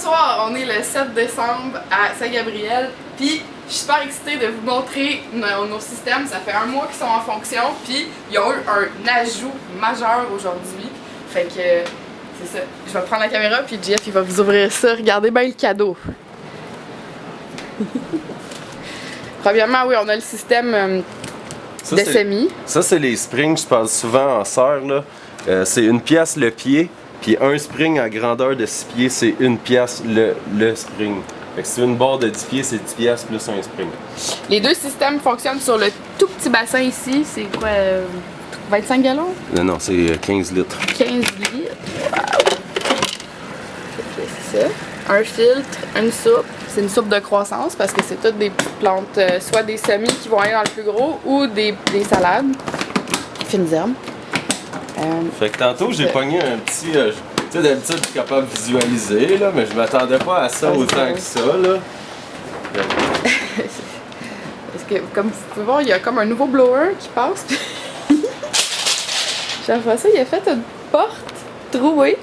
Bonsoir, on est le 7 décembre à Saint-Gabriel, puis je suis super excitée de vous montrer nos systèmes. Ça fait un mois qu'ils sont en fonction, puis ils ont eu un ajout majeur aujourd'hui. Fait que c'est ça. Je vais prendre la caméra, puis Jeff il va vous ouvrir ça. Regardez bien le cadeau. Premièrement, oui, on a le système d'SMI. Ça, c'est les springs, je parle souvent en serre. C'est une pièce le pied, puis un spring à grandeur de 6 pieds, c'est une pièce le spring. Fait que si tu veux une barre de 10 pieds, c'est 10 pièces plus un spring. Les deux systèmes fonctionnent sur le tout petit bassin ici. C'est quoi, 25 gallons? Non, c'est 15 litres. 15 litres. Wow! C'est ça. Un filtre, une soupe. C'est une soupe de croissance parce que c'est toutes des petites plantes, soit des semis qui vont aller dans le plus gros ou des salades, fines herbes. Fait que tantôt, j'ai pogné un petit... tu sais, d'habitude, je suis capable de visualiser, là, mais je m'attendais pas à ça autant que ça, là. Parce que, comme vous pouvez voir, il y a comme un nouveau blower qui passe. Après ça, il a fait une porte trouée.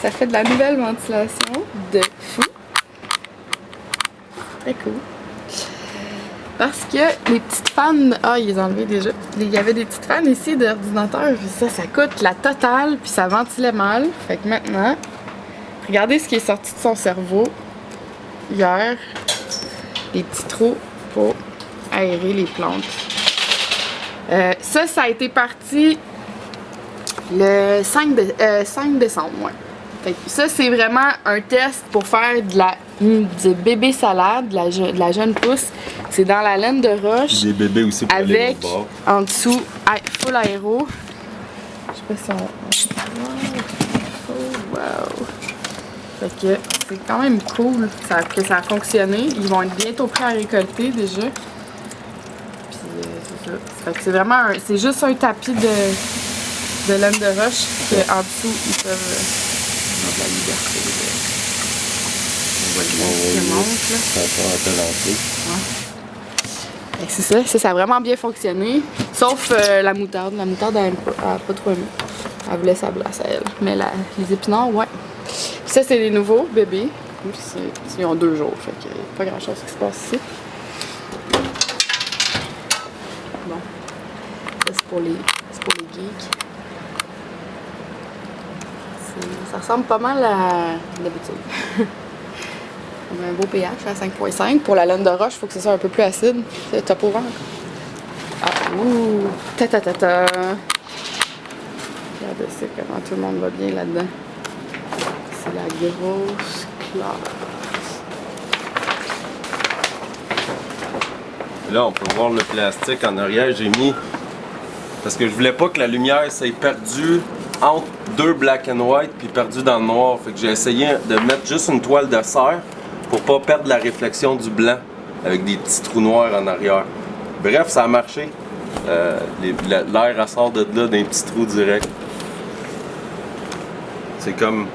Ça fait de la nouvelle ventilation de fou. Très cool. Parce que les petites fans... Ah, ils les ont enlevés déjà. Il y avait des petites fans ici d'ordinateur. Puis ça coûte la totale. Puis ça ventilait mal. Fait que maintenant, regardez ce qui est sorti de son cerveau hier. Les petits trous pour aérer les plantes. Ça a été parti le 5 décembre. Ouais. Fait que ça, c'est vraiment un test pour faire du bébé salade, de la jeune pousse. C'est dans la laine de roche. Des bébés aussi pour avec en dessous full aéro. Je sais pas si on... Wow! Fait que c'est quand même cool que ça a fonctionné. Ils vont être bientôt prêts à récolter déjà. Puis c'est ça. Fait que c'est vraiment c'est juste un tapis de laine de roche qu'en dessous ils peuvent avoir de la liberté. On voit le qui monte là. Ça va te lancer. Ouais. C'est ça. Ça a vraiment bien fonctionné. Sauf la moutarde. La moutarde, elle n'a pas trop aimé. Elle voulait sa place à elle. Mais les épinards, ouais. Puis ça, c'est les nouveaux bébés. Ils ont 2 jours. Fait qu'il n'y a pas grand chose qui se passe ici. Bon. Ça, c'est pour les geeks. Ça ressemble pas mal à d'habitude. On a un beau pH à 5.5. Pour la laine de roche, il faut que ce soit un peu plus acide. C'est top au ventre. Ah, ouh! Ta-ta-ta-ta! Regardez ça, comment tout le monde va bien là-dedans. C'est la grosse classe. Là, on peut voir le plastique en arrière. J'ai mis... Parce que je voulais pas que la lumière s'aille perdue entre 2 black and white puis perdue dans le noir. Fait que j'ai essayé de mettre juste une toile de serre pour pas perdre la réflexion du blanc avec des petits trous noirs en arrière. Bref, ça a marché. L'air ressort de là d'un petit trou direct. C'est comme,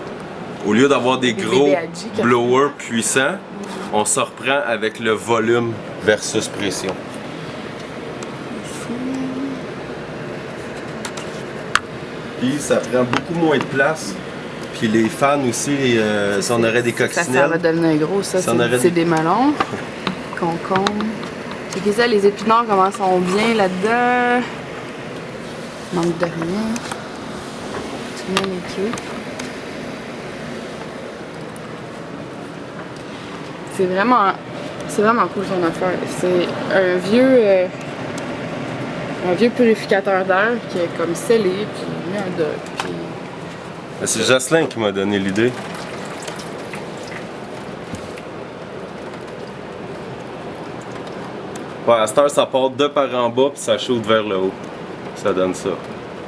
au lieu d'avoir des gros blowers puissants, on se reprend avec le volume versus pression. Puis ça prend beaucoup moins de place. Puis les fans aussi, si on aurait des coccinelles... Ça va devenir gros, ça. C'est des melons. Concombre. C'est ça, les épinards, comment sont bien là-dedans. Manque de rien. Tout le monde est cute. C'est vraiment cool son affaire. C'est un vieux purificateur d'air qui est comme scellé, puis mis un dock. Puis... C'est Jocelyn qui m'a donné l'idée. Ouais, à cette heure, ça part de par en bas, puis ça chaude vers le haut. Ça donne ça.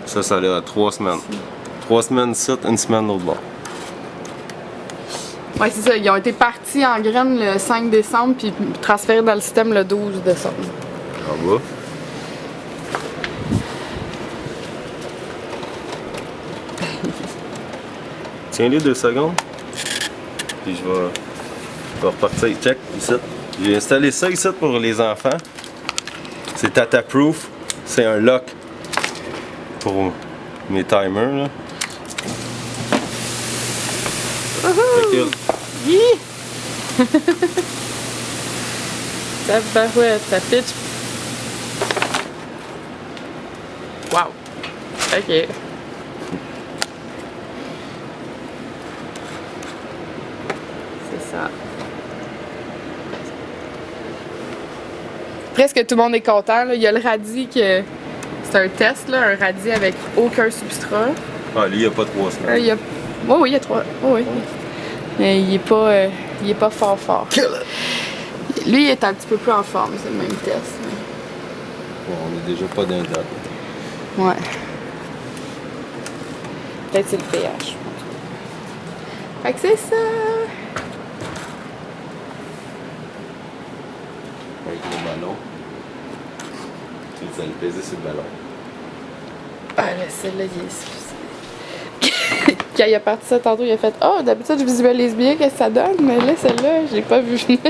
Ça a 3 semaines. 3 semaines ici, 1 semaine l'autre bord. Ouais, c'est ça. Ils ont été partis en graines le 5 décembre, puis transférés dans le système le 12 décembre. En bas. Tiens-les 2 secondes. Puis je vais repartir. Check, ici. J'ai installé ça ici pour les enfants. C'est Tata Proof. C'est un lock pour mes timers. Là. tilt. Hi! Ça barouette, ça pitch. Wow! Ok. C'est ça. Presque tout le monde est content. Là. Il y a le radis que c'est un test, là, un radis avec aucun substrat. Ah, lui, il n'y a pas 3 semaines. Il y a... Oh, oui, il y a 3. Oh, oui. Mais il est pas fort. Lui, il est un petit peu plus en forme, c'est le même test. Mais... Bon, on est déjà pas d'un date. Ouais. Peut-être c'est le pH. Fait que c'est ça. Avec mon ballon. Tu le peser sur le ballon. Ah là, celle-là, il est... Quand il a parti ça tantôt, il a fait « Oh, d'habitude, je visualise bien qu'est-ce que ça donne, mais là, celle-là, je l'ai pas vu venir. »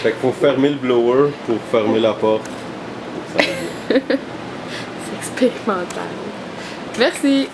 Fait qu'il faut fermer le blower pour fermer la porte. Ça va bien. C'est expérimental. Merci!